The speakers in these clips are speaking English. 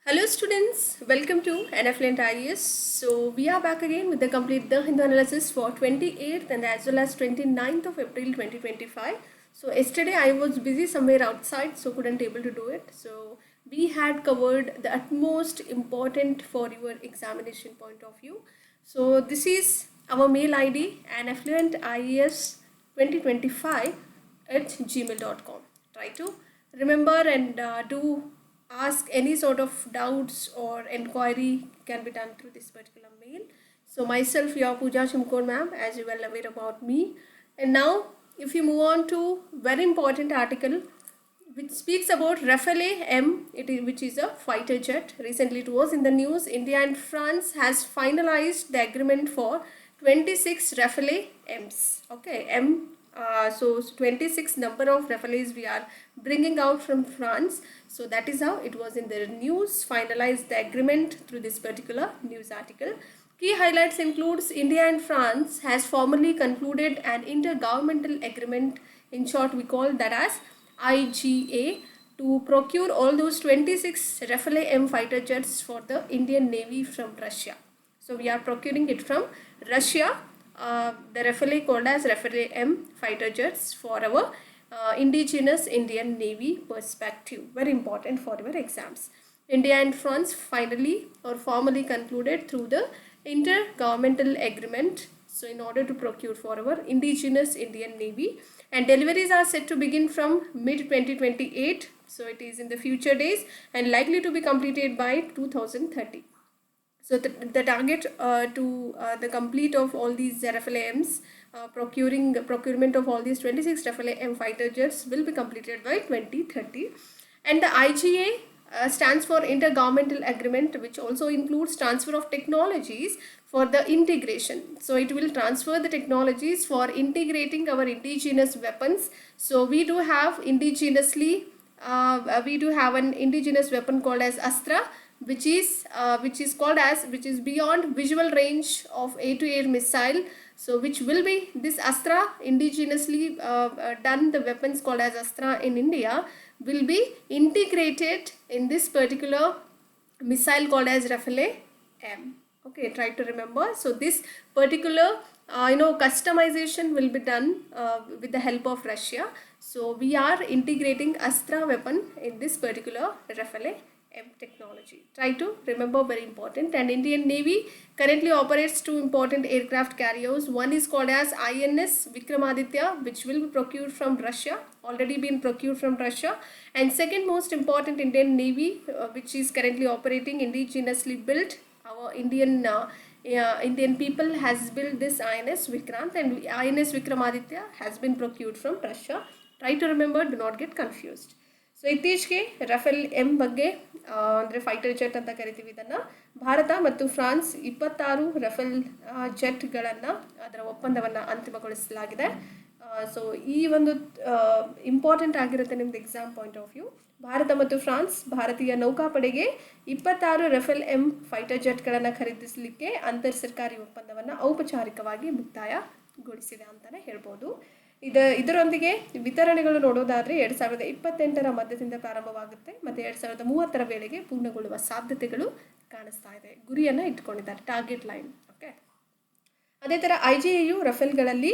Hello students, welcome to NFLent IES. So we are back again with the complete The Hindu analysis for 28th and as well as 29th of April 2025. So yesterday I was busy somewhere outside, so couldn't able to do it. So we had covered the utmost important for your examination point of view. So this is our mail ID NFLent IES 2025 at gmail.com. Try to remember and do ask any sort of doubts or inquiry can be done through this particular mail. So myself, your Pooja Shimkor ma'am, as you well aware about me. And now if you move on to very important article which speaks about Rafale M, which is a fighter jet. Recently it was in the news. India and France has finalized the agreement for 26 Rafale M's. Okay, so 26 number of Rafales we are bringing out from France. So that is how it was in the news. Finalized the agreement through this particular news article. Key highlights includes India and France has formally concluded an intergovernmental agreement. In short, we call that as IGA to procure all those 26 Rafale M fighter jets for the Indian Navy from Russia. So we are procuring it from Russia, the Rafale called as Rafale M fighter jets for our indigenous Indian Navy perspective. Very important for your exams. India and France finally or formally concluded through the intergovernmental agreement. So in order to procure for our indigenous Indian Navy, and deliveries are set to begin from mid 2028. So it is in the future days and likely to be completed by 2030. So the target to the complete of all these Rafale M's, procurement of all these 26 Rafale M fighter jets will be completed by 2030. And the IGA stands for Intergovernmental Agreement, which also includes transfer of technologies for the integration. So it will transfer the technologies for integrating our indigenous weapons. So we do have indigenously, we do have an indigenous weapon called as Astra, which is beyond visual range of air-to-air missile. So which will be this Astra indigenously done, the weapons called as Astra in India will be integrated in this particular missile called as Rafale M. Okay, try to remember. So this particular customization will be done with the help of Russia. So we are integrating Astra weapon in this particular Rafale M technology. Try to remember, very important. And Indian Navy currently operates two important aircraft carriers. One is called as INS Vikramaditya, which will be procured from Russia, already been procured from Russia. And second most important Indian Navy, which is currently operating, indigenously built. Our Indian people has built this INS Vikrant, and INS Vikramaditya has been procured from Russia. Try to remember, do not get confused. So ಇತ್ತೀಚೆಗೆ Rafale M ಬಗ್ಗೆ ಅಂದರೆ fighter jet ಅಂತ ಕರಿತೀವಿ ಇದನ್ನು, ಭಾರತ ಮತ್ತು France 26 Rafale ಜೆಟ್ಗಳನ್ನು ಅದರ ಒಪ್ಪಂದವನ್ನು ಅಂತಿಮಗೊಳಿಸಲಾಗಿದೆ. So ಈ ಒಂದು ಇಂಪಾರ್ಟೆಂಟ್ ಆಗಿರುತ್ತೆ ನಿಮ್ದು exam point of view. Bharat ಮತ್ತು ಫ್ರಾನ್ಸ್ ಭಾರತೀಯ ನೌಕಾಪಡೆಗೆ 26 ರಫೇಲ್ ಎಂ ಫೈಟರ್ ಜೆಟ್ಗಳನ್ನು ಖರೀದಿಸಲಿಕ್ಕೆ ಅಂತರ್ ಸರ್ಕಾರಿ ಒಪ್ಪಂದವನ್ನು ಔಪಚಾರಿಕವಾಗಿ ಮುಕ್ತಾಯಗೊಳಿಸಿದೆ ಅಂತಲೇ ಹೇಳ್ಬೋದು. ಇದರೊಂದಿಗೆ ವಿತರಣೆಗಳು ನೋಡೋದಾದರೆ 2028ರ ಮಧ್ಯದಿಂದ ಪ್ರಾರಂಭವಾಗುತ್ತೆ ಮತ್ತು 2030ರ ವೇಳೆಗೆ ಪೂರ್ಣಗೊಳ್ಳುವ ಸಾಧ್ಯತೆಗಳು ಕಾಣಿಸ್ತಾ ಇದೆ. ಗುರಿಯನ್ನು ಇಟ್ಕೊಂಡಿದ್ದಾರೆ, ಟಾರ್ಗೆಟ್ ಲೈನ್. ಓಕೆ, ಅದೇ ಥರ IGAಯು ರಫೇಲ್ಗಳಲ್ಲಿ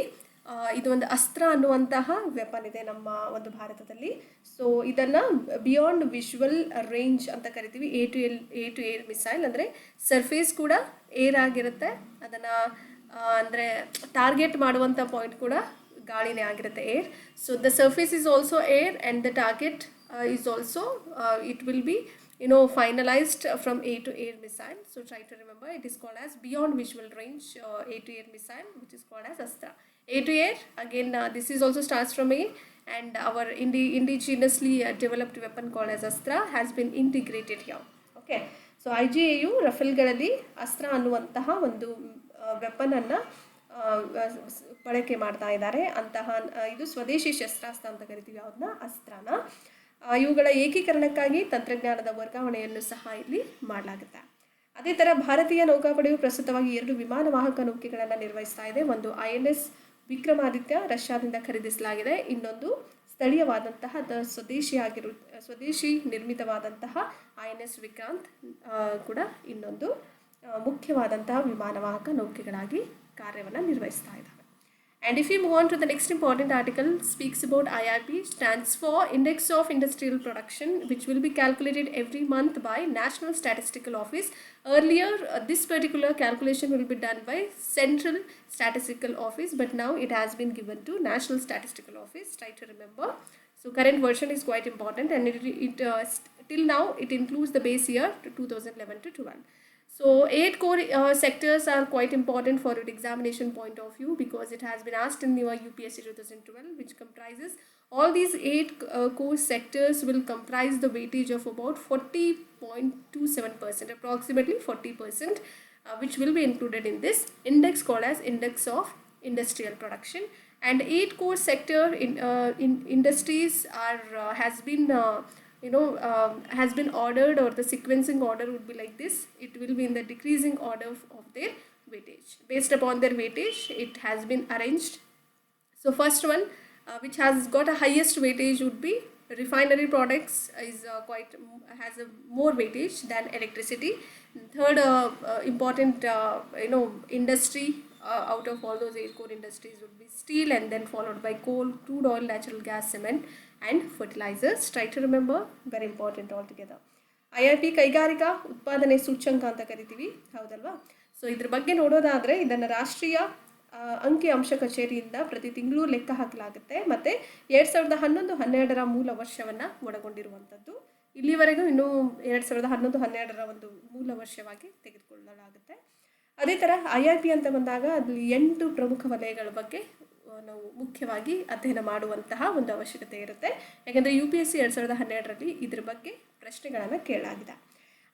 ಇದು ಒಂದು ಅಸ್ತ್ರ ಅನ್ನುವಂತಹ ವೆಪನ್ ಇದೆ ನಮ್ಮ ಒಂದು ಭಾರತದಲ್ಲಿ. ಸೊ ಇದನ್ನು ಬಿಯಾಂಡ್ ವಿಜುವಲ್ ರೇಂಜ್ ಅಂತ ಕರಿತೀವಿ. ಎ ಟು ಏರ್ ಮಿಸೈಲ್ ಅಂದರೆ ಸರ್ಫೇಸ್ ಕೂಡ ಏರ್ ಆಗಿರುತ್ತೆ, ಅದನ್ನು ಅಂದರೆ ಟಾರ್ಗೆಟ್ ಮಾಡುವಂಥ ಪಾಯಿಂಟ್ ಕೂಡ ಗಾಳಿನೇ ಆಗಿರುತ್ತೆ, air. So the surface is also air and the target is also it will be finalized from A to air missile. So try to remember, it is called as beyond visual range A to air missile, which is called as Astra. A to air, again this is also starts from A, and our indigenously developed weapon called as Astra has been integrated here. Okay, so IGAಯು ರಫೇಲ್ಗಳಲ್ಲಿ ಅಸ್ತ್ರ ಅನ್ನುವಂತಹ ಒಂದು ವೆಪನನ್ನು ಬಳಕೆ ಮಾಡ್ತಾ ಇದ್ದಾರೆ. ಅಂತಹ ಇದು ಸ್ವದೇಶಿ ಶಸ್ತ್ರಾಸ್ತ್ರ ಅಂತ ಕರಿತೀವಿ ಅದನ್ನ, ಅಸ್ತ್ರನ. ಇವುಗಳ ಏಕೀಕರಣಕ್ಕಾಗಿ ತಂತ್ರಜ್ಞಾನದ ವರ್ಗಾವಣೆಯನ್ನು ಸಹ ಇಲ್ಲಿ ಮಾಡಲಾಗುತ್ತೆ. ಅದೇ ಥರ ಭಾರತೀಯ ನೌಕಾಪಡೆಯು ಪ್ರಸ್ತುತವಾಗಿ 2 ವಿಮಾನವಾಹಕ ನೌಕೆಗಳನ್ನು ನಿರ್ವಹಿಸ್ತಾ ಇದೆ. ಒಂದು INS ವಿಕ್ರಮಾದಿತ್ಯ ರಷ್ಯಾದಿಂದ ಖರೀದಿಸಲಾಗಿದೆ, ಇನ್ನೊಂದು ಸ್ಥಳೀಯವಾದಂತಹ ಸ್ವದೇಶಿ ನಿರ್ಮಿತವಾದಂತಹ INS ವಿಕ್ರಾಂತ್ ಕೂಡ ಇನ್ನೊಂದು ಮುಖ್ಯವಾದಂತಹ ವಿಮಾನವಾಹಕ ನೌಕೆಗಳಾಗಿ ಕಾರ್ಯವನ್ನು ನಿರ್ವಹಿಸ್ತಾ ಇದ್ದಾವೆ. And if we move on to the next important article, speaks about IIP, stands for Index of Industrial Production, which will be calculated every month by National Statistical Office. Earlier, this particular calculation will be done by Central Statistical Office, but now it has been given to National Statistical Office. Try to remember. So current version is quite important, and till now it includes the base year to 2011 to 12. So 8 core sectors are quite important for your examination point of view, because it has been asked in your UPSC 2012, which comprises all these 8 core sectors will comprise the weightage of about 40.27%, approximately 40%, which will be included in this index called as Index of Industrial Production. And 8 core sector in industries are has been has been ordered, or the sequencing order would be like this. It will be in the decreasing order of their weightage. Based upon their weightage, it has been arranged. So first one, which has got a highest weightage, would be refinery products, is has a more weightage than electricity. Third important industry out of all those 8 core industries would be steel, and then followed by coal, crude oil, natural gas, cement and fertilizers. Try to remember, very important altogether. IIP ಕೈಗಾರಿಕಾ ಉತ್ಪಾದನೆ ಸೂಚ್ಯಂಕ ಅಂತ ಕರಿತೀವಿ, ಹೌದಲ್ವಾ? So ಇದ್ರ ಬಗ್ಗೆ ನೋಡೋದಾದರೆ, ಇದನ್ನು ರಾಷ್ಟ್ರೀಯ ಅಂಕಿ ಅಂಶ ಕಚೇರಿಯಿಂದ ಪ್ರತಿ ತಿಂಗಳು ಲೆಕ್ಕ ಹಾಕಲಾಗುತ್ತೆ, ಮತ್ತು 2011-12 ಮೂಲ ವರ್ಷವನ್ನು ಒಳಗೊಂಡಿರುವಂಥದ್ದು. ಇಲ್ಲಿವರೆಗೂ ಇನ್ನೂ 2011-12 ಒಂದು ಮೂಲ ವರ್ಷವಾಗಿ ತೆಗೆದುಕೊಳ್ಳಲಾಗುತ್ತೆ. ಅದೇ ಥರ IIP ಅಂತ ಬಂದಾಗ ಅಲ್ಲಿ 8 ಪ್ರಮುಖ ವಲಯಗಳ ಬಗ್ಗೆ ನಾವು ಮುಖ್ಯವಾಗಿ ಅಧ್ಯಯನ ಮಾಡುವಂತಹ ಒಂದು ಅವಶ್ಯಕತೆ ಇರುತ್ತೆ. ಯಾಕೆಂದರೆ UPSC 2012ರಲ್ಲಿ ಇದ್ರ ಬಗ್ಗೆ ಪ್ರಶ್ನೆಗಳನ್ನು ಕೇಳಲಾಗಿದೆ.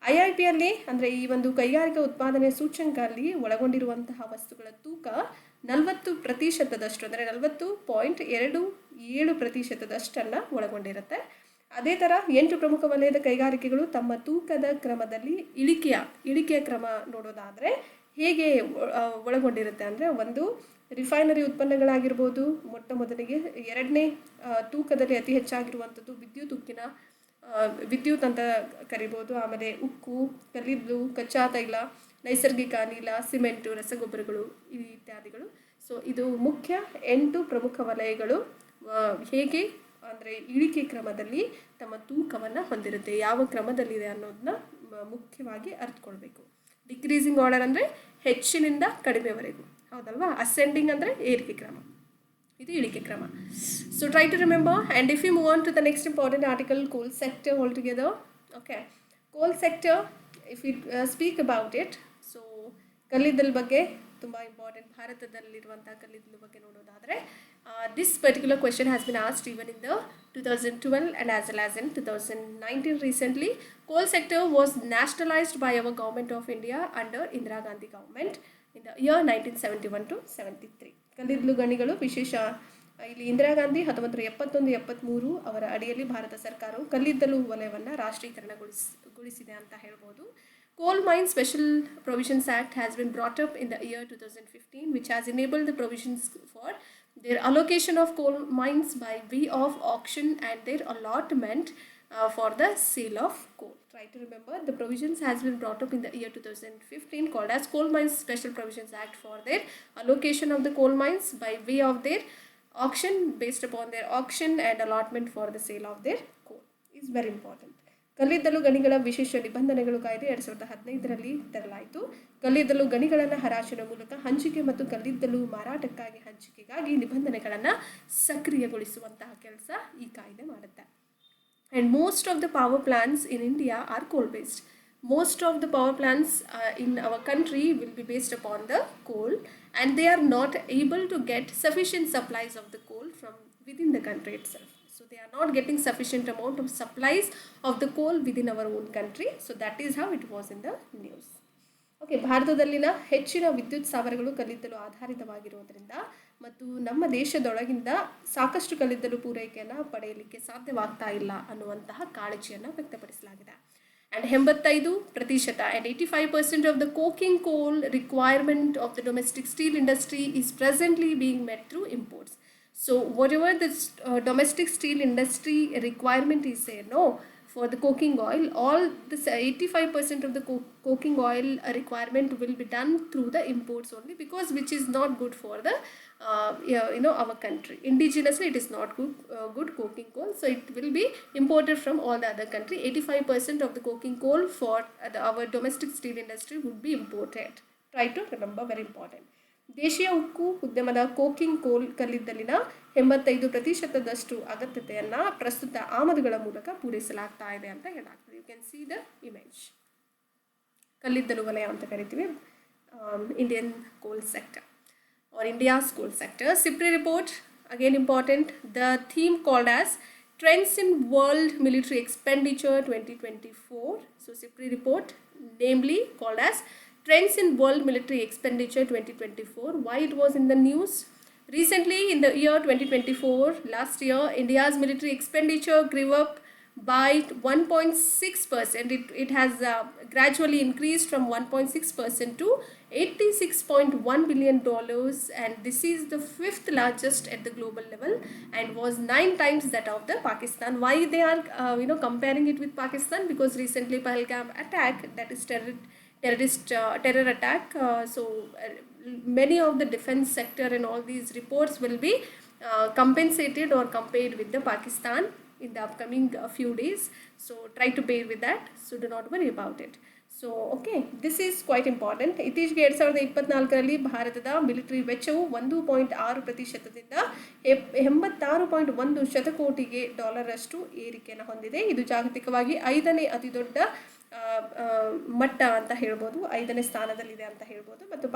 IIPಯಲ್ಲಿ ಅಂದರೆ ಈ ಒಂದು ಕೈಗಾರಿಕಾ ಉತ್ಪಾದನೆ ಸೂಚ್ಯಂಕ ಅಲ್ಲಿ ಒಳಗೊಂಡಿರುವಂತಹ ವಸ್ತುಗಳ ತೂಕ 40% ಅಂದರೆ 40.27% ಒಳಗೊಂಡಿರುತ್ತೆ. ಅದೇ ಥರ 8 ಪ್ರಮುಖ ವಲಯದ ಕೈಗಾರಿಕೆಗಳು ತಮ್ಮ ತೂಕದ ಕ್ರಮದಲ್ಲಿ ಇಳಿಕೆಯ ಕ್ರಮ ನೋಡೋದಾದರೆ ಹೇಗೆ ಒಳಗೊಂಡಿರುತ್ತೆ ಅಂದರೆ, ಒಂದು ರಿಫೈನರಿ ಉತ್ಪನ್ನಗಳಾಗಿರ್ಬೋದು, ಮೊಟ್ಟ ಮೊದಲಿಗೆ. ಎರಡನೇ ತೂಕದಲ್ಲಿ ಅತಿ ಹೆಚ್ಚಾಗಿರುವಂಥದ್ದು ವಿದ್ಯುತ್ ಅಂತ ಕರಿಬೋದು. ಆಮೇಲೆ ಉಕ್ಕು, ಕಲ್ಲಿದ್ದಲು, ಕಚ್ಚಾ ತೈಲ, ನೈಸರ್ಗಿಕ ಅನಿಲ, ಸಿಮೆಂಟು, ರಸಗೊಬ್ಬರಗಳು ಇತ್ಯಾದಿಗಳು. ಸೊ ಇದು ಮುಖ್ಯ 8 ಪ್ರಮುಖ ವಲಯಗಳು ಹೇಗೆ ಅಂದರೆ ಇಳಿಕೆ ಕ್ರಮದಲ್ಲಿ ತಮ್ಮ ತೂಕವನ್ನು ಹೊಂದಿರುತ್ತೆ, ಯಾವ ಕ್ರಮದಲ್ಲಿದೆ ಅನ್ನೋದನ್ನ ಮುಖ್ಯವಾಗಿ ಅರ್ಥಕೊಳ್ಬೇಕು. ಡಿಕ್ರೀಸಿಂಗ್ ಆರ್ಡರ್ ಅಂದರೆ ಹೆಚ್ಚಿನಿಂದ ಕಡಿಮೆವರೆಗೂ, ಹೌದಲ್ವಾ? ಅಸೆಂಡಿಂಗ್ ಅಂದರೆ ಏರಿಕೆ ಕ್ರಮ, ಇದು ಇಳಿಕೆ ಕ್ರಮ. So try to remember. And if you move on to the next important article, coal sector all together. Okay, coal sector, if you speak about it, so ಕಲ್ಲಿದ್ದಲು ಬಗ್ಗೆ ತುಂಬ ಇಂಪಾರ್ಟೆಂಟ್. ಭಾರತದಲ್ಲಿರುವಂಥ ಕಲ್ಲಿದ್ದಲು ಬಗ್ಗೆ ನೋಡೋದಾದರೆ, this particular question has been asked even in the 2012 and as well as in 2019 recently. Coal sector was nationalized by our government of India under Indira Gandhi government in the year 1971 to 73. ಕಲ್ಲಿದ್ದಲು ಗಣಿಗಳು ವಿಶೇಷ ಇಲ್ಲಿ ಇಂದಿರಾ ಗಾಂಧಿ 1971-73 ಅವರ ಅಡಿಯಲ್ಲಿ ಭಾರತ ಸರ್ಕಾರವು ಕಲ್ಲಿದ್ದಲು ವಲಯವನ್ನು ರಾಷ್ಟ್ರೀಕರಣಗೊಳಿಸಿದೆ ಅಂತ ಹೇಳ್ಬೋದು. Coal Mine Special Provisions Act has been brought up in the year 2015, which has enabled the provisions for their allocation of coal mines by way of auction and their allotment for the sale of coal. Try to remember, the provisions has been brought up in the year 2015 called as Coal Mines Special Provisions Act for their allocation of the coal mines by way of their auction, based upon their auction and allotment for the sale of their coal is very important. ಕಲ್ಲಿದ್ದಲು ಗಣಿಗಳ ವಿಶೇಷ ನಿಬಂಧನೆಗಳು ಕಾಯ್ದೆ 2015ರಲ್ಲಿ ತರಲಾಯಿತು. ಕಲ್ಲಿದ್ದಲು ಗಣಿಗಳನ್ನು ಹರಾಜಿನ ಮೂಲಕ ಹಂಚಿಕೆ ಮತ್ತು ಕಲ್ಲಿದ್ದಲು ಮಾರಾಟಕ್ಕಾಗಿ ಹಂಚಿಕೆಗಾಗಿ ನಿಬಂಧನೆಗಳನ್ನು ಸಕ್ರಿಯಗೊಳಿಸುವಂತಹ ಕೆಲಸ ಈ ಕಾಯ್ದೆ ಮಾಡುತ್ತೆ. And most of the power plants in India are coal based. Most of the power plants in our country will be based upon the coal, and they are not able to get sufficient supplies of the coal from within the country itself. So they are not getting sufficient amount of supplies of the coal within our own country. So that is how it was in the news. Okay, ಭಾರತದಲ್ಲಿನ ಹೆಚ್ಚಿನ ವಿದ್ಯುತ್ ಸ್ಥಾವರಗಳು ಕಲ್ಲಿದ್ದಲು ಆಧಾರಿತವಾಗಿರುವುದರಿಂದ ಮತ್ತು ನಮ್ಮ ದೇಶದೊಳಗಿಂದ ಸಾಕಷ್ಟು ಕಲ್ಲಿದ್ದಲು ಪೂರೈಕೆಯನ್ನು ಪಡೆಯಲಿಕ್ಕೆ ಸಾಧ್ಯವಾಗ್ತಾ ಇಲ್ಲ ಅನ್ನುವಂತಹ ಕಾಳಜಿಯನ್ನು ವ್ಯಕ್ತಪಡಿಸಲಾಗಿದೆ. And 85% and 85% of the coking coal requirement of the domestic steel industry is presently being met through imports. So whatever the domestic steel industry requirement is there, no, for the coking oil, all this 85% of the coking oil requirement will be done through the imports only, because which is not good for the our country. Indigenously it is not good coking coal, so it will be imported from all the other country. 85% of the coking coal for our domestic steel industry would be imported. Try to remember, very important. ದೇಶೀಯ ಉಕ್ಕು ಉದ್ಯಮದ ಕೋಕಿಂಗ್ ಕೋಲ್ ಕಲ್ಲಿದ್ದಲಿನ 85% ಅಗತ್ಯತೆಯನ್ನು ಪ್ರಸ್ತುತ ಆಮದುಗಳ ಮೂಲಕ ಪೂರೈಸಲಾಗ್ತಾ ಇದೆ ಅಂತ ಹೇಳಲಾಗ್ತದೆ. You can see the image. ಕಲ್ಲಿದ್ದಲು ವಲಯ ಅಂತ ಕರಿತೀವಿ Indian coal sector or India's coal sector. SIPRI report, again important, the theme called as Trends in World Military Expenditure 2024. So SIPRI report, namely called as Trends in World Military Expenditure 2024. Why it was in the news? Recently, in the year 2024, last year, India's military expenditure grew up by 1.6%. It has gradually increased from 1.6% to $86.1 billion, and this is the 5th largest at the global level and was 9 times that of the Pakistan. Why they are comparing it with Pakistan? Because recently Pahalgam attack, that is terror attack, many of the defense sector and all these reports will be compensated or compared with the Pakistan in the upcoming few days. So try to bear with that, so do not worry about it. So okay, this is quite important. ಇತ್ತೀಚೆಗೆ 2024ರಲ್ಲಿ ಭಾರತದ military ವೆಚ್ಚವು 1.6%ದಿಂದ 86.1 ಶತಕೋಟಿಗೆ ಡಾಲರಷ್ಟು ಏರಿಕೆಯನ್ನು ಹೊಂದಿದೆ. ಇದು ಜಾಗತಿಕವಾಗಿ 5ನೇ ಅತಿ ದೊಡ್ಡ ಮಟ್ಟ ಅಂತ ಹೇಳ್ಬೋದು, 5ನೇ ಸ್ಥಾನದಲ್ಲಿದೆ ಅಂತ ಹೇಳ್ಬೋದು. ಮತ್ತು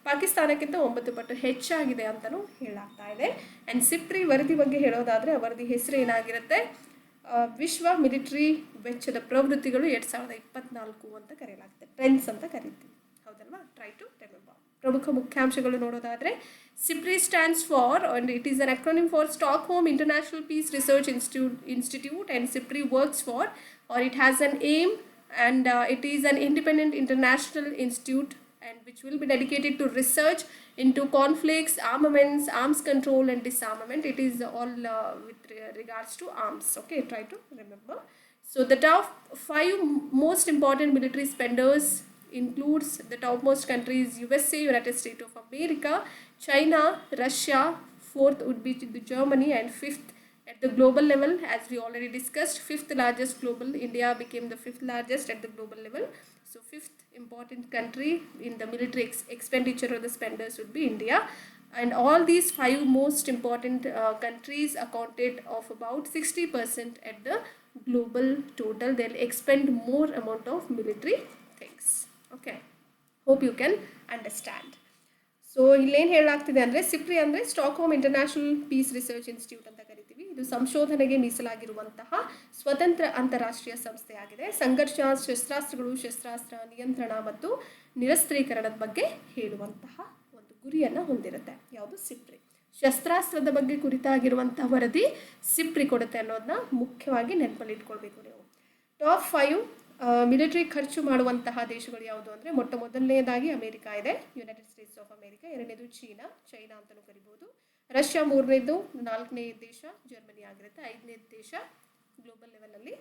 ಪಾಕಿಸ್ತಾನಕ್ಕಿಂತ 9 ಪಟ್ಟು ಹೆಚ್ಚಾಗಿದೆ ಅಂತಲೂ ಹೇಳಲಾಗ್ತಾ ಇದೆ. ಆ್ಯಂಡ್ ಸಿಪ್ರಿ ವರದಿ ಬಗ್ಗೆ ಹೇಳೋದಾದರೆ, ಆ ವರದಿ ಹೆಸರು ಏನಾಗಿರುತ್ತೆ, ವಿಶ್ವ ಮಿಲಿಟರಿ ವೆಚ್ಚದ ಪ್ರವೃತ್ತಿಗಳು 2024 ಅಂತ ಕರೆಯಲಾಗುತ್ತೆ, ಟ್ರೆಂಡ್ಸ್ ಅಂತ ಕರಿತೀವಿ, ಹೌದಲ್ವಾ? Try to remember. ಪ್ರಮುಖ ಮುಖ್ಯಾಂಶಗಳು ನೋಡೋದಾದರೆ, SIPRI stands for, and it is an acronym for Stockholm International Peace Research Institute, and SIPRI works for, or it has an aim, and it is an independent international institute and which will be dedicated to research into conflicts, armaments, arms control and disarmament. It is all with regards to arms. Okay, try to remember. So the top 5 most important military spenders includes the topmost countries: USA, United States of America, China, Russia. 4th would be Germany, and 5th at the global level, as we already discussed, 5th largest global. India became the 5th largest at the global level. So 5th important country in the military expenditure or the spenders would be India. And all these 5 most important countries accounted of about 60% at the global total. They'll expend more amount of military things. Okay, hope you can understand. So ಇಲ್ಲೇನು ಹೇಳಲಾಗ್ತಿದೆ ಅಂದರೆ, ಸಿಪ್ರಿ ಅಂದರೆ Stockholm international piece research institute ಅಂತ ಕರಿತೀವಿ. ಇದು ಸಂಶೋಧನೆಗೆ ಮೀಸಲಾಗಿರುವಂತಹ ಸ್ವತಂತ್ರ ಅಂತಾರಾಷ್ಟ್ರೀಯ ಸಂಸ್ಥೆಯಾಗಿದೆ. ಸಂಘರ್ಷ, ಶಸ್ತ್ರಾಸ್ತ್ರ ನಿಯಂತ್ರಣ ಮತ್ತು ನಿರಸ್ತ್ರೀಕರಣದ ಬಗ್ಗೆ ಹೇಳುವಂತಹ ಒಂದು ಗುರಿಯನ್ನು ಹೊಂದಿರುತ್ತೆ. ಯಾವುದು? ಸಿಪ್ರಿ. ಶಸ್ತ್ರಾಸ್ತ್ರದ ಬಗ್ಗೆ ಕುರಿತಾಗಿರುವಂತಹ ವರದಿ ಸಿಪ್ರಿ ಕೊಡುತ್ತೆ ಅನ್ನೋದನ್ನ ಮುಖ್ಯವಾಗಿ ನೆನಪಲ್ಲಿ ಇಟ್ಕೊಳ್ಬೇಕು ನೀವು. ಟಾಪ್ 5 ಮಿಲಿಟರಿ ಖರ್ಚು ಮಾಡುವಂತಹ ದೇಶಗಳು ಯಾವುದು ಅಂದರೆ, ಮೊದಲನೇದಾಗಿ ಅಮೆರಿಕ ಇದೆ, ಯುನೈಟೆಡ್ ಸ್ಟೇಟ್ಸ್ ಆಫ್ ಅಮೆರಿಕ. 2ನೇದು ಚೈನಾ ಅಂತಲೂ ಕರಿಬೋದು. ರಷ್ಯಾ 3ನೇದು, 4ನೇ ದೇಶ ಜರ್ಮನಿ ಆಗಿರುತ್ತೆ. 5ನೇ ದೇಶ ಗ್ಲೋಬಲ್ ಲೆವೆಲಲ್ಲಿ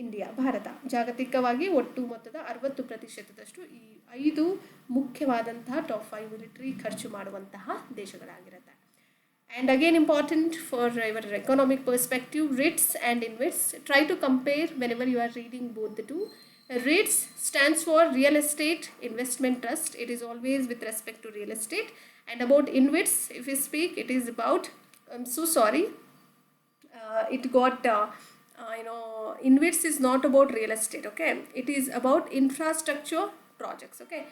ಇಂಡಿಯಾ, ಭಾರತ. ಜಾಗತಿಕವಾಗಿ ಒಟ್ಟು ಮೊತ್ತದ 60% ಈ 5 ಮುಖ್ಯವಾದಂತಹ ಟಾಪ್ 5 ಮಿಲಿಟರಿ ಖರ್ಚು ಮಾಡುವಂತಹ ದೇಶಗಳಾಗಿರುತ್ತೆ. And again important for your economic perspective, REITs and InvITs. Try to compare whenever you are reading both the two. REITs stands for Real Estate Investment Trust. It is always with respect to real estate. And about InvITs, if we speak, it is about, I'm so sorry, it got InvITs is not about real estate. Okay, it is about infrastructure projects. Okay,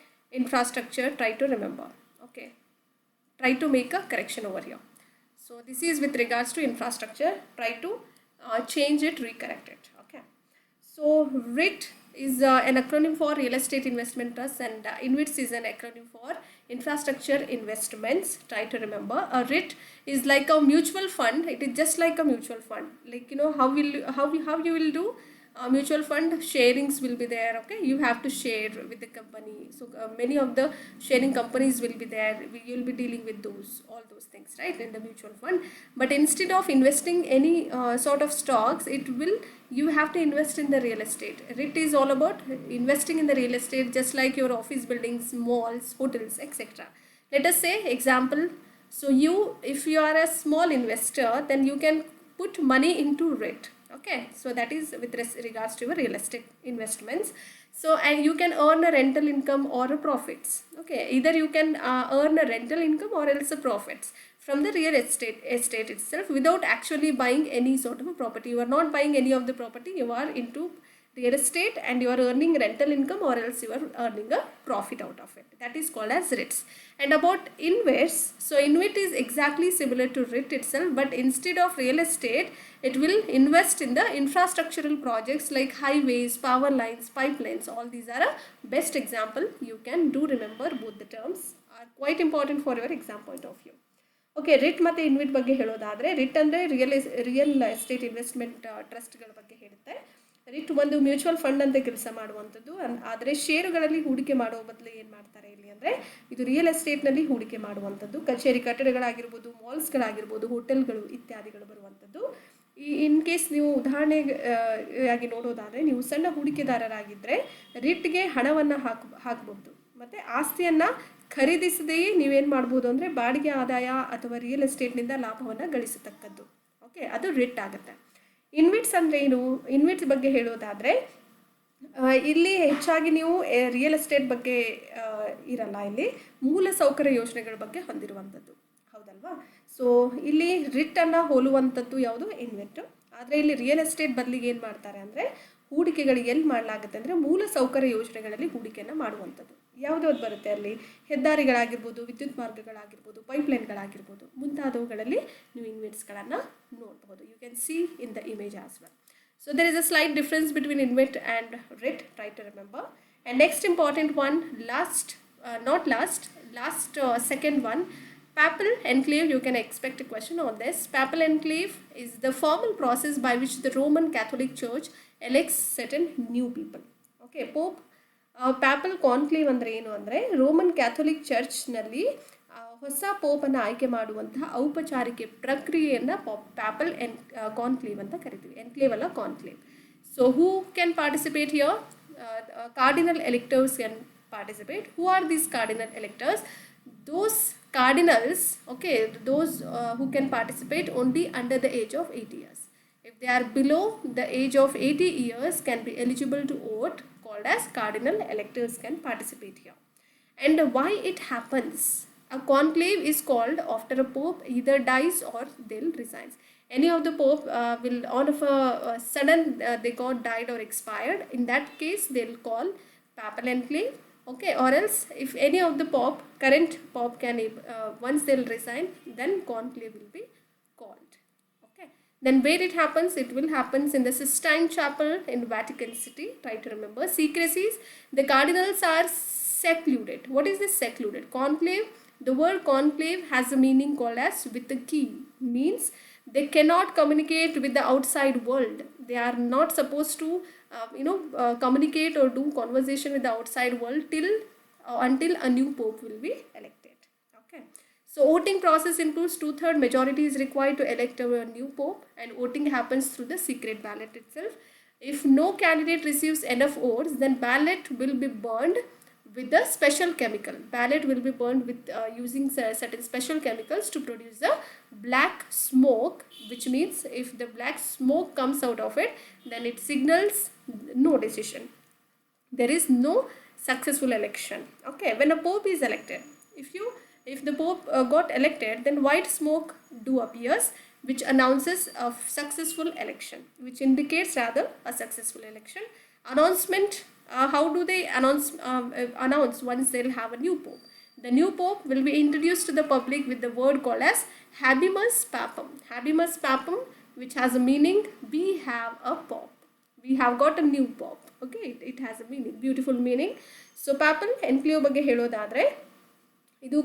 infrastructure, try to remember. Okay, try to make a correction over here. So this is with regards to infrastructure. Try to change it, recorrect it. Okay. So REIT is an acronym for Real Estate Investment Trust, and InvITs is an acronym for Infrastructure Investments. Try to remember. A REIT is like a mutual fund. It is just like a mutual fund. Like, you know, how you will do mutual fund sharings will be there. Okay, you have to share with the company. So many of the sharing companies will be there. You'll be dealing with all those things, right, in the mutual fund. But instead of investing any sort of stocks, you have to invest in the real estate. REIT is all about investing in the real estate, just like your office buildings, malls, hotels, etc. Let us say example. So if you are a small investor, then you can put money into REIT. Okay, so that is with regards to your real estate investments. So, and you can earn a rental income or a profits. Okay, either you can earn a rental income or else a profits from the real estate itself, without actually buying any sort of a property. You are not buying any of the property, you are into real estate and you are earning rental income, or else you are earning a profit out of it. That is called as REITs. And about InvITs, so InvIT is exactly similar to REIT itself, but instead of real estate, it will invest in the infrastructural projects like highways, power lines, pipelines. All these are a best example. You can do remember both the terms are quite important for your exam point of view. Okay, writ ಮತ್ತು invite ಬಗ್ಗೆ ಹೇಳೋದಾದರೆ, writ ಅಂದರೆ real estate investment ಟ್ರಸ್ಟ್ಗಳ ಬಗ್ಗೆ ಹೇಳುತ್ತೆ. Writ ಒಂದು mutual fund ಅಂತ ಕೆಲಸ ಮಾಡುವಂಥದ್ದು. ಆದರೆ ಷೇರುಗಳಲ್ಲಿ ಹೂಡಿಕೆ ಮಾಡೋ ಬದಲು ಏನು ಮಾಡ್ತಾರೆ ಇಲ್ಲಿ ಅಂದರೆ, ಇದು ರಿಯಲ್ ಎಸ್ಟೇಟ್ನಲ್ಲಿ ಹೂಡಿಕೆ ಮಾಡುವಂಥದ್ದು. ಕಚೇರಿ ಕಟ್ಟಡಗಳಾಗಿರ್ಬೋದು, ಮಾಲ್ಸ್ಗಳಾಗಿರ್ಬೋದು, ಹೋಟೆಲ್ಗಳು ಇತ್ಯಾದಿಗಳು ಬರುವಂಥದ್ದು. ಇನ್ ಕೇಸ್ ನೀವು ಉದಾಹರಣೆಯಾಗಿ ನೋಡೋದಾದರೆ, ನೀವು ಸಣ್ಣ ಹೂಡಿಕೆದಾರರಾಗಿದ್ದರೆ ರಿಟ್ಗೆ ಹಣವನ್ನು ಹಾಕಬಹುದು. ಮತ್ತು ಆಸ್ತಿಯನ್ನು ಖರೀದಿಸದೆಯೇ ನೀವೇನು ಮಾಡ್ಬೋದು ಅಂದರೆ, ಬಾಡಿಗೆ ಆದಾಯ ಅಥವಾ ರಿಯಲ್ ಎಸ್ಟೇಟ್ನಿಂದ ಲಾಭವನ್ನು ಗಳಿಸತಕ್ಕದ್ದು. ಓಕೆ, ಅದು ರಿಟ್ ಆಗುತ್ತೆ. ಇನ್ವಿಟ್ಸ್ ಅಂದರೆ ಏನು? ಇನ್ವಿಟ್ಸ್ ಬಗ್ಗೆ ಹೇಳೋದಾದರೆ, ಇಲ್ಲಿ ಹೆಚ್ಚಾಗಿ ನೀವು ರಿಯಲ್ ಎಸ್ಟೇಟ್ ಬಗ್ಗೆ ಇರಲ್ಲ, ಇಲ್ಲಿ ಮೂಲ ಸೌಕರ್ಯ ಯೋಜನೆಗಳ ಬಗ್ಗೆ ಹೊಂದಿರುವಂಥದ್ದು. ಹೌದಲ್ವಾ? ಸೊ ಇಲ್ಲಿ ರಿಟ್ಟನ್ನು ಹೋಲುವಂಥದ್ದು ಯಾವುದು? ಇನ್ವಿಟ್. ಆದರೆ ಇಲ್ಲಿ ರಿಯಲ್ ಎಸ್ಟೇಟ್ ಬದಲಿಗೆ ಏನು ಮಾಡ್ತಾರೆ ಅಂದರೆ, ಹೂಡಿಕೆಗಳು ಎಲ್ಲಿ ಮಾಡಲಾಗುತ್ತೆ ಅಂದರೆ, ಮೂಲ ಸೌಕರ್ಯ ಯೋಜನೆಗಳಲ್ಲಿ ಹೂಡಿಕೆಯನ್ನು ಮಾಡುವಂಥದ್ದು. ಯಾವುದಾದ್ರು ಬರುತ್ತೆ ಅಲ್ಲಿ, ಹೆದ್ದಾರಿಗಳಾಗಿರ್ಬೋದು, ವಿದ್ಯುತ್ ಮಾರ್ಗಗಳಾಗಿರ್ಬೋದು, ಪೈಪ್ಲೈನ್ಗಳಾಗಿರ್ಬೋದು, ಮುಂತಾದವುಗಳಲ್ಲಿ ನೀವು ಇನ್ವೆಟ್ಸ್ಗಳನ್ನು ನೋಡ್ಬೋದು. You can see in the image as well. So there is a slight difference between InvIT and REIT, try to remember. And next important one, second one, Papal Enclave. You can expect a question on this. Papal Enclave is the formal process by which the Roman Catholic Church elects certain new people. Okay, Pope Papal Conclave ಅಂದರೆ ಏನು ಅಂದರೆ, Roman Catholic ಚರ್ಚ್ನಲ್ಲಿ ಹೊಸ ಪೋಪನ್ನು ಆಯ್ಕೆ ಮಾಡುವಂತಹ ಔಪಚಾರಿಕ ಪ್ರಕ್ರಿಯೆಯನ್ನು PayPal conclave ಅಂತ ಕರಿತೀವಿ. ಎನ್ಕ್ಲೇವ್ ಅಲ್ಲ, conclave. So who can participate here? Cardinal electors can participate. Who are these cardinal electors? Those cardinals, okay, those who can participate only under the age of 80 years. If they are below the age of 80 years, can be eligible to vote, called as cardinal electors can participate here. And why it happens? A conclave is called after a pope either dies or they'll resigns. Any of the pope will, on of a sudden they got died or expired, in that case they'll call papal enclave. Okay, or else if any of the current pope can once they'll resign, then conclave will be called. Okay, then where it happens? It will happens in the Sistine Chapel in Vatican City. Try to remember. Secrecies: the cardinals are secluded. What is this secluded? Conclave, the word conclave has a meaning called as with a key, means they cannot communicate with the outside world. They are not supposed to communicate or do conversation with the outside world until a new pope will be elected. Okay, so voting process includes 2/3 majority is required to elect a new pope, and voting happens through the secret ballot itself. If no candidate receives enough votes, then ballot will be burned with a special chemical. Ballot will be burned with using certain special chemicals to produce the black smoke, which means if the black smoke comes out of it, then it signals no decision. There is no successful election. Okay, when a pope is elected, if the pope got elected, then white smoke appears, which announces a successful election, which indicates rather a successful election. Announcement. How do they announce once they'll have a new pope? The new pope will be introduced to the public with the word called as Habemus Papam. Habemus Papam, which has a meaning, we have a pope. We have got a new pope. Okay, it has a meaning, beautiful meaning. So Papal Enclave ಬಗ್ಗೆ ಹೇಳೋದಾದರೆ, ಇದು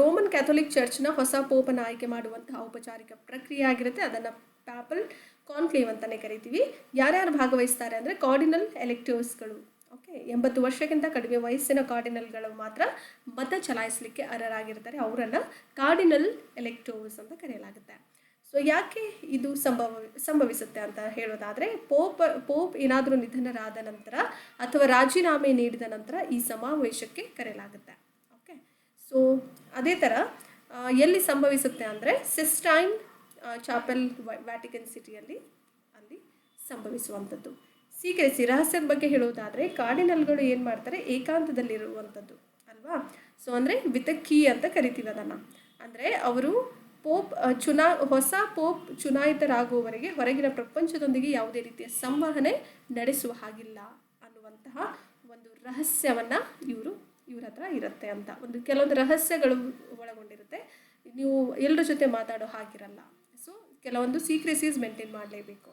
Roman Catholic ಚರ್ಚ್ನ ಹೊಸ ಪೋಪನ್ನು ಆಯ್ಕೆ ಮಾಡುವಂತಹ ಔಪಚಾರಿಕ ಪ್ರಕ್ರಿಯೆ ಆಗಿರುತ್ತೆ. ಅದನ್ನು ಪ್ಯಾಪಲ್ ಕಾನ್ಕ್ಲೇವ್ ಅಂತಲೇ ಕರಿತೀವಿ. ಯಾರ್ಯಾರು ಭಾಗವಹಿಸ್ತಾರೆ ಅಂದರೆ ಕಾರ್ಡಿನಲ್ ಎಲೆಕ್ಟರ್ಸ್ಗಳು. ಓಕೆ, 80 ವರ್ಷಕ್ಕಿಂತ ಕಡಿಮೆ ವಯಸ್ಸಿನ ಕಾರ್ಡಿನಲ್ಗಳು ಮಾತ್ರ ಮತ ಚಲಾಯಿಸಲಿಕ್ಕೆ ಅರ್ಹರಾಗಿರ್ತಾರೆ. ಅವರನ್ನು ಕಾರ್ಡಿನಲ್ ಎಲೆಕ್ಟರ್ಸ್ ಅಂತ ಕರೆಯಲಾಗುತ್ತೆ. ಸೊ ಯಾಕೆ ಇದು ಸಂಭವಿಸುತ್ತೆ ಅಂತ ಹೇಳೋದಾದರೆ, ಪೋಪ್ ಏನಾದರೂ ನಿಧನರಾದ ನಂತರ ಅಥವಾ ರಾಜೀನಾಮೆ ನೀಡಿದ ನಂತರ ಈ ಸಮಾವೇಶಕ್ಕೆ ಕರೆಯಲಾಗುತ್ತೆ. ಓಕೆ, ಸೊ ಅದೇ ಥರ ಎಲ್ಲಿ ಸಂಭವಿಸುತ್ತೆ ಅಂದರೆ ಸಿಸ್ಟೈನ್ ಚಾಪೆಲ್ ವ್ಯಾಟಿಕನ್ ಸಿಟಿಯಲ್ಲಿ ಅಲ್ಲಿ ಸಂಭವಿಸುವಂಥದ್ದು. ಸೀಕ್ರೆಸಿ, ರಹಸ್ಯದ ಬಗ್ಗೆ ಹೇಳೋದಾದರೆ ಕಾರ್ಡಿನಲ್ಗಳು ಏನು ಮಾಡ್ತಾರೆ, ಏಕಾಂತದಲ್ಲಿರುವಂಥದ್ದು ಅಲ್ವಾ. ಸೊ ಅಂದರೆ ವಿತ್ ಕೀ ಅಂತ ಕರಿತೀವಿ ಅದನ್ನು. ಅಂದರೆ ಅವರು ಹೊಸ ಪೋಪ್ ಚುನಾಯಿತರಾಗುವವರೆಗೆ ಹೊರಗಿನ ಪ್ರಪಂಚದೊಂದಿಗೆ ಯಾವುದೇ ರೀತಿಯ ಸಂವಹನೆ ನಡೆಸುವ ಹಾಗಿಲ್ಲ ಅನ್ನುವಂತಹ ಒಂದು ರಹಸ್ಯವನ್ನು ಇವ್ರ ಹತ್ರ ಇರುತ್ತೆ ಅಂತ. ಕೆಲವೊಂದು ರಹಸ್ಯಗಳು ಒಳಗೊಂಡಿರುತ್ತೆ. ನೀವು ಎಲ್ಲರ ಜೊತೆ ಮಾತಾಡೋ ಹಾಗಿರಲ್ಲ. ಸೊ ಕೆಲವೊಂದು ಸೀಕ್ರೆಸೀಸ್ ಮೇಂಟೈನ್ ಮಾಡಲೇಬೇಕು.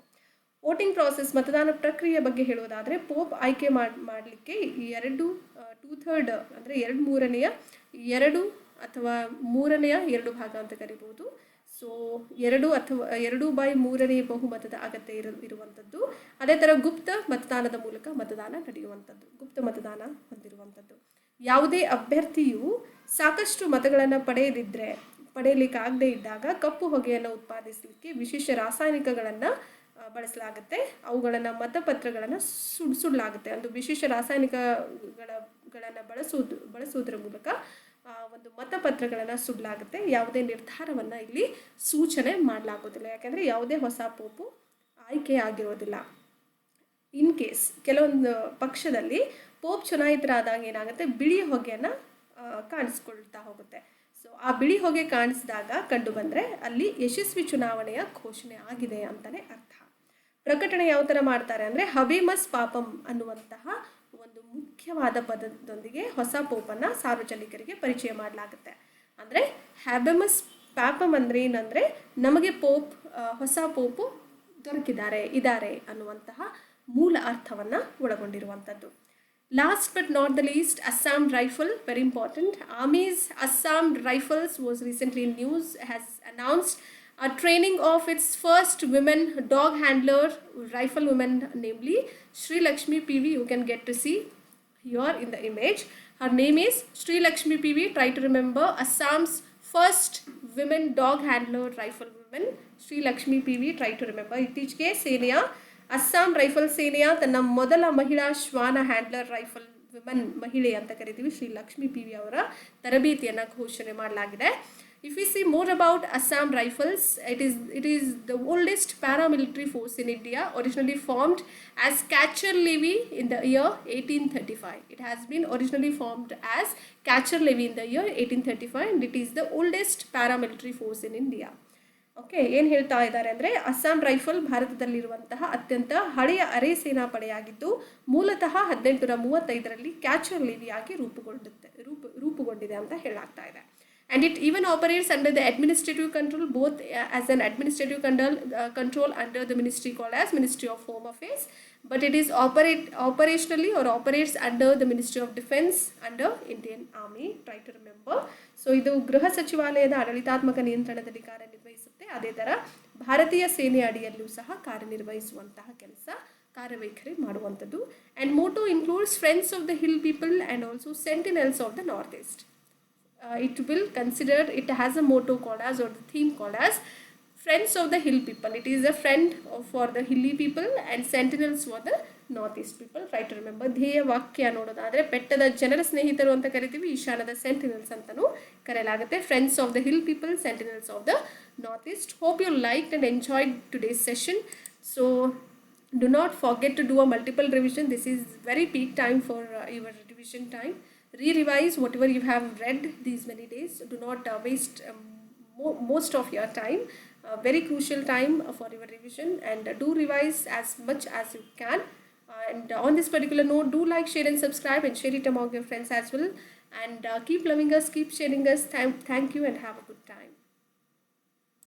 ವೋಟಿಂಗ್ ಪ್ರಾಸೆಸ್, ಮತದಾನ ಪ್ರಕ್ರಿಯೆ ಬಗ್ಗೆ ಹೇಳೋದಾದರೆ, ಪೋಪ್ ಆಯ್ಕೆ ಮಾಡಲಿಕ್ಕೆ 2/3 ಅಂದರೆ 2/3 ಅಥವಾ 2 ಭಾಗ ಅಂತ ಕರಿಬೋದು. ಸೊ 2/3 ಬಹುಮತದ ಅಗತ್ಯ ಇರುವಂಥದ್ದು. ಅದೇ ಥರ ಗುಪ್ತ ಮತದಾನದ ಮೂಲಕ ಮತದಾನ ನಡೆಯುವಂಥದ್ದು, ಗುಪ್ತ ಮತದಾನ ಹೊಂದಿರುವಂಥದ್ದು. ಯಾವುದೇ ಅಭ್ಯರ್ಥಿಯು ಸಾಕಷ್ಟು ಮತಗಳನ್ನು ಪಡೆಯಲಿಕ್ಕಾಗದೇ ಇದ್ದಾಗ ಕಪ್ಪು ಹೊಗೆಯನ್ನು ಉತ್ಪಾದಿಸಲಿಕ್ಕೆ ವಿಶೇಷ ರಾಸಾಯನಿಕಗಳನ್ನು ಬಳಸಲಾಗುತ್ತೆ. ಅವುಗಳನ್ನು ಮತಪತ್ರಗಳನ್ನು ಸುಡಲಾಗುತ್ತೆ. ಒಂದು ವಿಶೇಷ ರಾಸಾಯನಿಕಗಳನ್ನು ಬಳಸುವುದರ ಮೂಲಕ ಒಂದು ಮತಪತ್ರಗಳನ್ನು ಸುಡಲಾಗುತ್ತೆ. ಯಾವುದೇ ನಿರ್ಧಾರವನ್ನು ಇಲ್ಲಿ ಸೂಚನೆ ಮಾಡಲಾಗೋದಿಲ್ಲ, ಯಾಕೆಂದರೆ ಯಾವುದೇ ಹೊಸ ಪೋಪು ಆಯ್ಕೆ ಆಗಿರೋದಿಲ್ಲ. ಇನ್ ಕೇಸ್ ಕೆಲವೊಂದು ಪಕ್ಷದಲ್ಲಿ ಪೋಪ್ ಚುನಾಯಿತರಾದಾಗ ಏನಾಗುತ್ತೆ, ಬಿಳಿ ಹೊಗೆಯನ್ನು ಕಾಣಿಸ್ಕೊಳ್ತಾ ಹೋಗುತ್ತೆ. ಸೊ ಆ ಬಿಳಿ ಹೊಗೆ ಕಾಣಿಸಿದಾಗ ಕಂಡು ಬಂದರೆ ಅಲ್ಲಿ ಯಶಸ್ವಿ ಚುನಾವಣೆಯ ಘೋಷಣೆ ಆಗಿದೆ ಅಂತಲೇ ಅರ್ಥ. ಪ್ರಕಟಣೆ ಯಾವ ಥರ ಮಾಡ್ತಾರೆ ಅಂದರೆ, ಹಬೇಮಸ್ ಪಾಪಮ್ ಅನ್ನುವಂತಹ ಒಂದು ಮುಖ್ಯವಾದ ಪದದೊಂದಿಗೆ ಹೊಸ ಪೋಪನ್ನು ಸಾರ್ವಜನಿಕರಿಗೆ ಪರಿಚಯ ಮಾಡಲಾಗುತ್ತೆ. ಅಂದರೆ ಹ್ಯಾಬೆಮಸ್ ಪಾಪಮ್ ಅಂದರೆ ಏನಂದರೆ, ನಮಗೆ ಹೊಸ ಪೋಪು ಇದ್ದಾರೆ ಅನ್ನುವಂತಹ ಮೂಲ ಅರ್ಥವನ್ನು ಒಳಗೊಂಡಿರುವಂಥದ್ದು. Last but not the least, Assam Rifle, very important. Army's Assam Rifles was recently in news, has announced a training of its first women dog handler, rifle woman, namely Sri Lakshmi PV. You can get to see here in the image. Her name is Sri Lakshmi PV. Try to remember Assam's first women dog handler, rifle woman, Sri Lakshmi PV. Try to remember. ಇತ್ತೀಚೆಗೆ ಸೇನೆಯ Assam rifle ಸೇನೆಯ ತನ್ನ ಮೊದಲ ಮಹಿಳಾ ಶ್ವಾನ handler rifle women ಮಹಿಳೆ ಅಂತ ಕರಿತೀವಿ ಶ್ರೀ ಲಕ್ಷ್ಮಿ ಪಿ ವಿ ಅವರ ತರಬೇತಿಯನ್ನು ಘೋಷಣೆ ಮಾಡಲಾಗಿದೆ. If we see more about Assam Rifles, it is the oldest paramilitary force in India, originally formed as Catcher Levy in the year 1835. It has been originally formed as Catcher Levy in the year 1835 and it is the oldest paramilitary force in India. Okay, ಏನು ಹೇಳ್ತಾ ಇದ್ದಾರೆ ಅಂದರೆ, Assam rifle ಭಾರತದಲ್ಲಿರುವಂತಹ ಅತ್ಯಂತ ಹಳೆಯ ಅರೆ ಸೇನಾ ಪಡೆಯಾಗಿದ್ದು ಮೂಲತಃ 1835ರಲ್ಲಿ catcher ಲೇವಿಯಾಗಿ ರೂಪುಗೊಂಡಿದೆ ಅಂತ ಹೇಳಲಾಗ್ತಾ ಇದೆ. And it even operates under the administrative control, both as an administrative control under the ministry called as Ministry of Home Affairs, but it is operationally or operates under the Ministry of Defense under Indian Army. Try to remember. So ಇದು ಗೃಹ ಸಚಿವಾಲಯದ ಆಡಳಿತಾತ್ಮಕ ನಿಯಂತ್ರಣದಲ್ಲಿ ಕಾರ್ಯನಿರ್ವಹಿಸುತ್ತೆ. ಅದೇ ಥರ ಭಾರತೀಯ ಸೇನೆ ಅಡಿಯಲ್ಲೂ ಸಹ ಕಾರ್ಯನಿರ್ವಹಿಸುವಂತಹ ಕಾರ್ಯವೈಖರಿ ಮಾಡುವಂಥದ್ದು. And motto includes Friends of the Hill People and also Sentinels of the Northeast. It has a motto called as, or the theme called as, Friends of the Hill People. It is a friend for the hilly people and sentinels for the northeast people. Try to remember. ಧ್ಯೇಯ ವಾಕ್ಯ ನೋಡೋದಾದರೆ, ಬೆಟ್ಟದ ಜನರ ಸ್ನೇಹಿತರು ಅಂತ ಕರಿತೀವಿ, ಈಶಾನ್ಯದ ಸೆಂಟಿನಲ್ಸ್ ಅಂತಲೂ ಕರೆಯಲಾಗುತ್ತೆ. Friends of the Hill People, Sentinels of the Northeast. Hope you liked and enjoyed today's session. So do not forget to do a multiple revision. This is very peak time for your revision time. Re-revise whatever you have read these many days. Do not waste most of your time. Very crucial time for your revision, and do revise as much as you can. And on this particular note, do like, share and subscribe and share it among your friends as well. And keep loving us, keep sharing us. Thank you and have a good time.